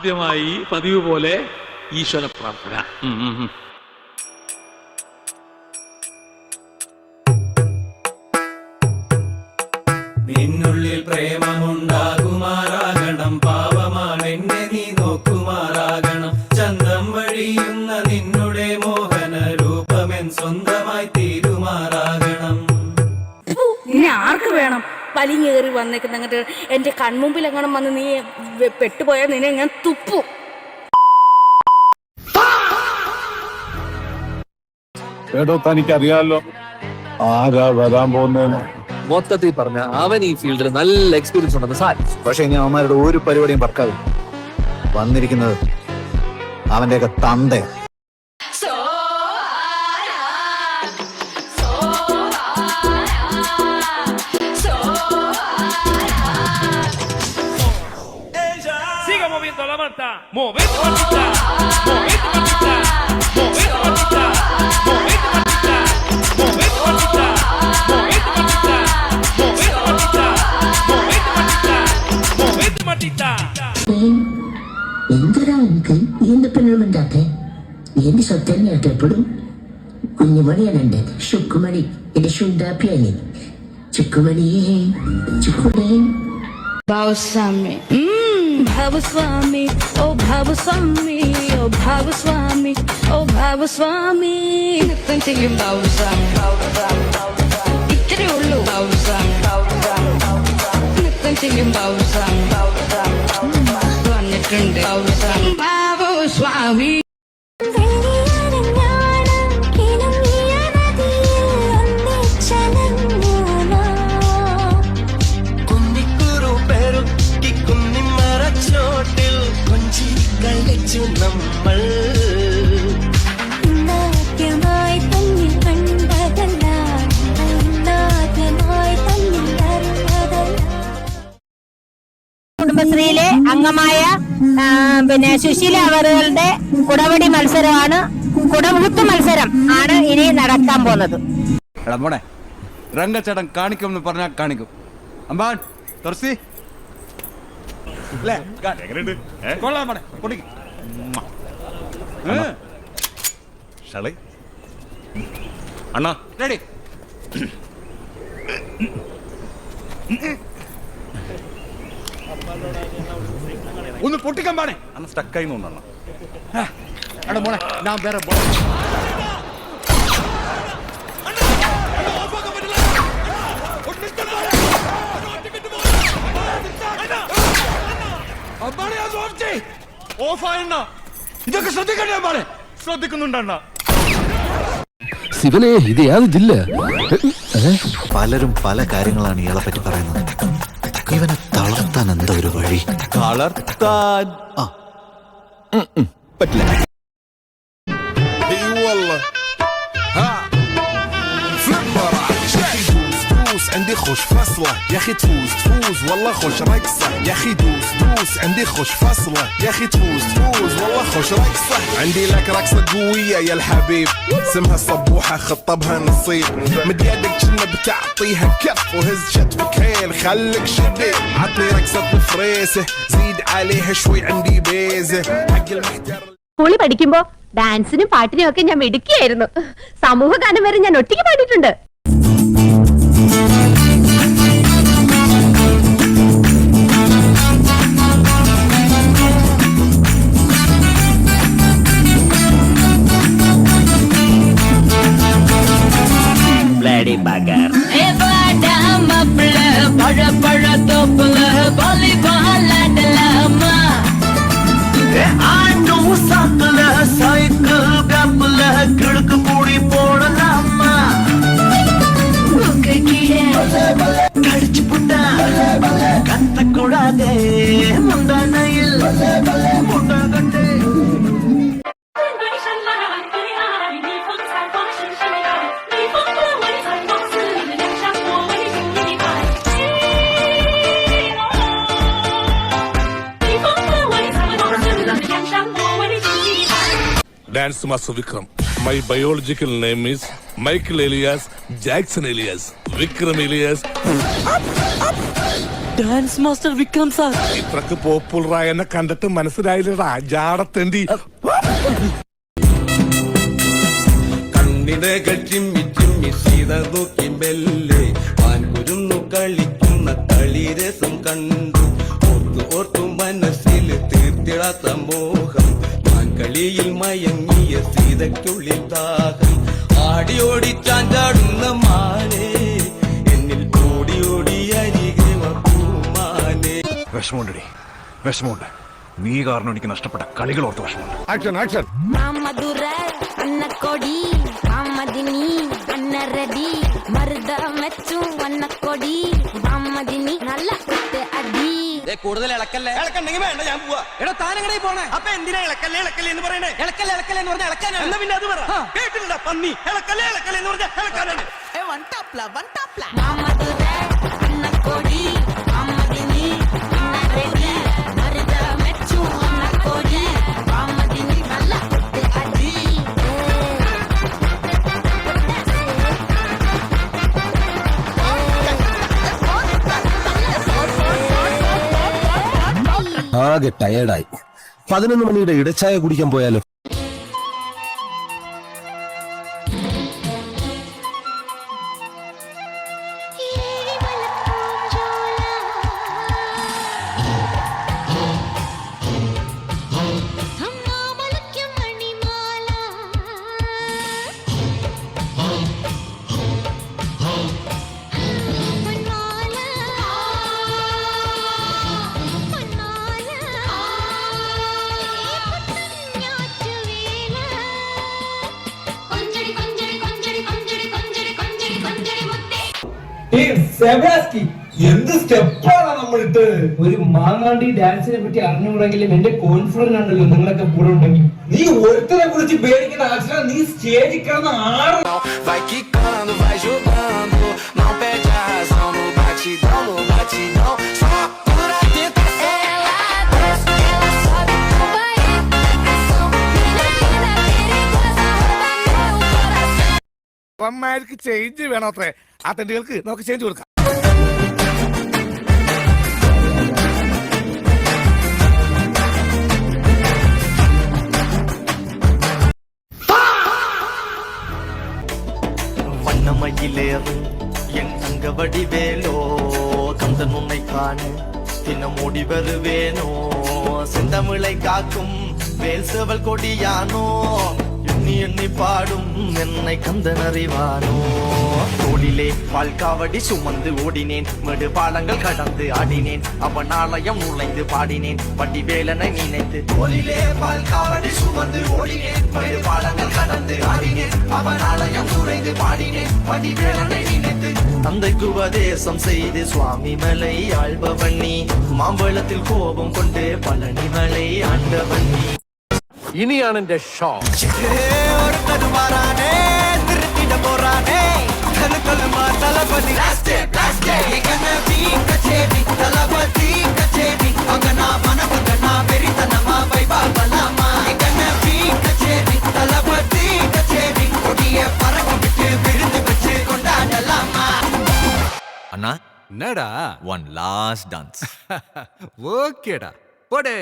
ആദ്യമായി പതിവ് പോലെ ഈശ്വര പ്രാർത്ഥന. നിന്നുള്ളിൽ പ്രേമമുണ്ടാകുമാറാകണം, പാവമാണെന്നെ നീ നോക്കുമാറാകണം. ചന്തം വഴിയുന്ന നിന്നുടെ മോഹന രൂപമെൻ സ്വന്തമായി തീരുമാറാകണം. ഇനി ആർക്ക് വേണം വലിഞ്ഞേറി വന്നേക്കുന്ന അങ്ങോട്ട് എന്റെ കൺമുമ്പിൽ എങ്ങനെ വന്ന് നീ പെട്ടുപോയാൽ നിന്നെ ഞാൻ തുപ്പു. കേട്ടോ, തനിക്കറിയാലോ ആരാ വരാൻ പോകുന്നതെന്ന്. മൊത്തത്തിൽ പറഞ്ഞ അവൻ ഈ ഫീൽഡിൽ നല്ല എക്സ്പീരിയൻസ് ഉണ്ടെന്ന് സാർ. പക്ഷെ ഇനി അവന്മാരുടെ ഒരു പരിപാടിയും പറക്കാതെ വന്നിരിക്കുന്നത് അവന്റെയൊക്കെ തന്ത. Siga moviendo la manta, movete mantita, movete mantita, movete mantita, movete mantita, movete mantita, movete mantita, movete mantita, movete mantita, movete mantita. എന്തിനാ എനിക്ക് இந்த പെണ്ണുണ്ടാക്കെ എന്റെ സ്വത്തന്നെ എപ്പോഴും കുഞ്ഞുമണിയാണ് ശുക്കുമണി എന്റെ ശുണ്ടാപ്പിയാണ് ചുക്കുമണിയേ ചുക്കുമണി. ഭാവസ്വാമി ഭാവസ്വാമി ഓ ഭാവസ്വാമി ഓ ഭാവസ്വാമി ഓ ഭാവസ്വാമി നൃത്തം ചെയ്യും ഭാവസ്വാമി ഇത്രയേ ഉള്ളൂ ഭാവസ്വാമി നൃത്തം ചെയ്യും ഭാവസ്വാമി വന്നിട്ടുണ്ട് ഭാവസ്വാമി ഭാവസ്വാമി. നമ്മൾ കുടുംബശ്രീയിലെ അംഗമായ പിന്നെ സുശീല അവറുകളുടെ കുടവടി മത്സരമാണ്, കുടമുത്ത് മത്സരം ആണ് ഇനി നടക്കാൻ പോകുന്നത്. മോനെ രംഗച്ചേട്ടൻ കാണിക്കും എന്ന് പറഞ്ഞാൽ കാണിക്കും. അമ്പാൻ തുറസി കൊള്ളാം മോനെ, പൊടിക്ക് അണ്ണാ റെഡി. ഒന്ന് പൊട്ടിക്കാൻ പാടേ അന്ന് സ്റ്റക്കായി തോന്നണം. മോനെ ഞാൻ വേറെ ഇതൊക്കെ ശ്രദ്ധിക്കണ്ടേ? ശ്രദ്ധിക്കുന്നുണ്ടണ്ണ. ശിവനെ ഇത് ഏത് ജില്ല? പലരും പല കാര്യങ്ങളാണ് ഇയാളെ പറ്റി പറയുന്നത്. ഇവനെ തളർത്താൻ എന്താ ഒരു വഴി? തളർത്താൻ പറ്റില്ല. عندي خوش فصلة يا اخي تفوز تفوز والله خوش رقصة يا اخي دوس دوس عندي خوش فصلة يا اخي تفوز تفوز والله خوش رقصة عندي لك رقصة قوية يا الحبيب اسمها الصبوحة خطبها نصيب مد يدك كنا بتعطيها كف وهز شتفك حيل خليك شديد عطني رقصة الفريسة زيد عليها شوي عندي بيزة حق المحتر. സ്കൂളിൽ പഠിക്കുമ്പോ ഡാൻസിനും പാട്ടിനും ഒക്കെ ഞാൻ മിടുക്കിയായിരുന്നു. സമൂഹ ഗാനം വരെ ഞാൻ ഒറ്റയ്ക്ക് പാടിയിട്ടുണ്ട്. കത്തക്കൂടാതെ മുന്തനയിൽ മുണ്ടകട്ടെ. Dance Master Vikram. My biological name is Michael Elias Jackson Elias Vikram Elias. Dance master Vikram sir. ഇത്രക്ക് പോപ്പുലറായ എന്നെ കണ്ടിട്ട് മനസ്സിലായില്ലടാ ജാടത്തേണ്ടി. കണ്ണിനകൾ ചിമ്മി ചിമ്മി സീതോ കിമ്പല്ലേ പാൻകുരുന്നു കളിക്കുന്ന കളിരസം കണ്ടു. ഓർത്തു ഓർത്തു മനസ്സിൽ തീർത്തിടാത്ത മോഹം. കളിയിൽ മയങ്ങിയ സീതയ്ക്കുള്ളിൽ ദാഹം. ആടി ഓടി ചാഞ്ചാടുന്ന മാനേ എന്നിൽ ഓടി ഓടി അരികെ പൂമാനേ. വിഷമമുണ്ടടി, വിഷമമുണ്ട്. നീ കാരണം എനിക്ക് നഷ്ടപ്പെട്ട കളികൾ ഓർത്ത് വിഷമമുണ്ട്. Action action. അന്നക്കൊടി അമ്മദിനി അന്നരടി മരുത മെച്ചു അന്നക്കൊടി അമ്മദിനി നല്ല അടി. കൂടുതൽ ഇളക്കല്ലേ? ഇളക്കണ്ടെങ്കിൽ വേണ്ട, ഞാൻ പോവാ. എടാ താനങ്ങടെ പോണേ? അപ്പൊ എന്തിനാ ഇളക്കല്ലേ ഇളക്കല്ലേ എന്ന് പറയണേ? ഇളക്കല്ലേ ഇളക്കല്ലേ എന്ന് പറഞ്ഞാൽ ഇളക്കാനാണ്. എന്നാ പിന്നെ അത് പറ. കേട്ടിട്ടുണ്ടോ പന്നി? ഇളക്കല്ലേ ഇളക്കല്ലേ എന്ന് പറഞ്ഞാൽ ഇളക്കാനാണ്. അന്നക്കൊടി അമ്മദിനി അന്നരടി മരുത മെച്ചു അന്നക്കൊടി അമ്മദിനി നല്ല അടി. ആകെ ടയേർഡായി. 11 മണിയുടെ ഇടച്ചായ കുടിക്കാൻ പോയാലോ? എന്ത് സ്റ്റെപ്പാണ് നമ്മളിട്ട്? ഒരു മാങ്ങാണ്ടി ഡാൻസിനെ പറ്റി അറിഞ്ഞുകൂടെങ്കിലും എന്റെ കോൺഫിഡൻസ് ഉണ്ടല്ലോ നിങ്ങളൊക്കെ കൂടെ ഉണ്ടെങ്കിൽ. നീ ഒരുത്തരെ കുറിച്ച് പേടിക്കുന്ന ആവശ്യം, നീ സ്റ്റേജിൽ കിടന്ന് ആടും. Vai quicando, vai jogando, não perde a razão no batidão, no batidão. Só por a tentação. Ela desce, ela sobe, vai em tentação. Menina perigosa, rouba meu coração. അമ്മമാർക്ക് ചേഞ്ച് വേണം അത്രേ. ആ തെണ്ടികൾക്ക് നമുക്ക് ചേഞ്ച് കൊടുക്കാം. வண்ணமயிலேறும் என் தங்க வடிவேலோ கந்தன் உன்னை காண தினம் ஓடி வருவேனோ. செந்தமிழை காக்கும் வேல் செவல் கொடியானோ. எண்ணி எண்ணி பாடும் என்னை கந்தன் அறிவானோ. தோளிலே பால்காவடி சுமந்து ஓடினேன், மேடு பாலங்கள் கடந்து ஆடினேன், அவன் ஆலயம் நுழைந்து பாடினேன், வடிவேலனை நினைத்து. தோளிலே பால்காவடி சுமந்து ஓடினேன், மேடு பாலங்கள் கடந்து ஆடினேன், அவன் ஆலயம் நுழைந்து பாடினேன், வடிவேலனை நினைத்து. தந்தைக்கு உபதேசம் செய்து சுவாமி மலை ஆள்பவன் நீ, மாம்பழத்தில் கோபம் கொண்டு பழனி மலை ஆண்டவன் நீ. ഇനിയാണ് എന്റെ ഷോ. ஒருத்தர் மாறானே திருத்திட போறானே கலுக்கலுமா தளபதி கச்சேரி தளபதி கச்சேரி அங்கனா மனசுங்கனா வெறித்தனமா வைபாபலாமா கச்சேரி தளபதி கச்சேரி கொடிய பறக்க விட்டு விழுந்து வச்சு கொண்டாடலாமா. അണ്ണാ എന്നടാ? One last dance. ഓക്കേടാ പോടേ.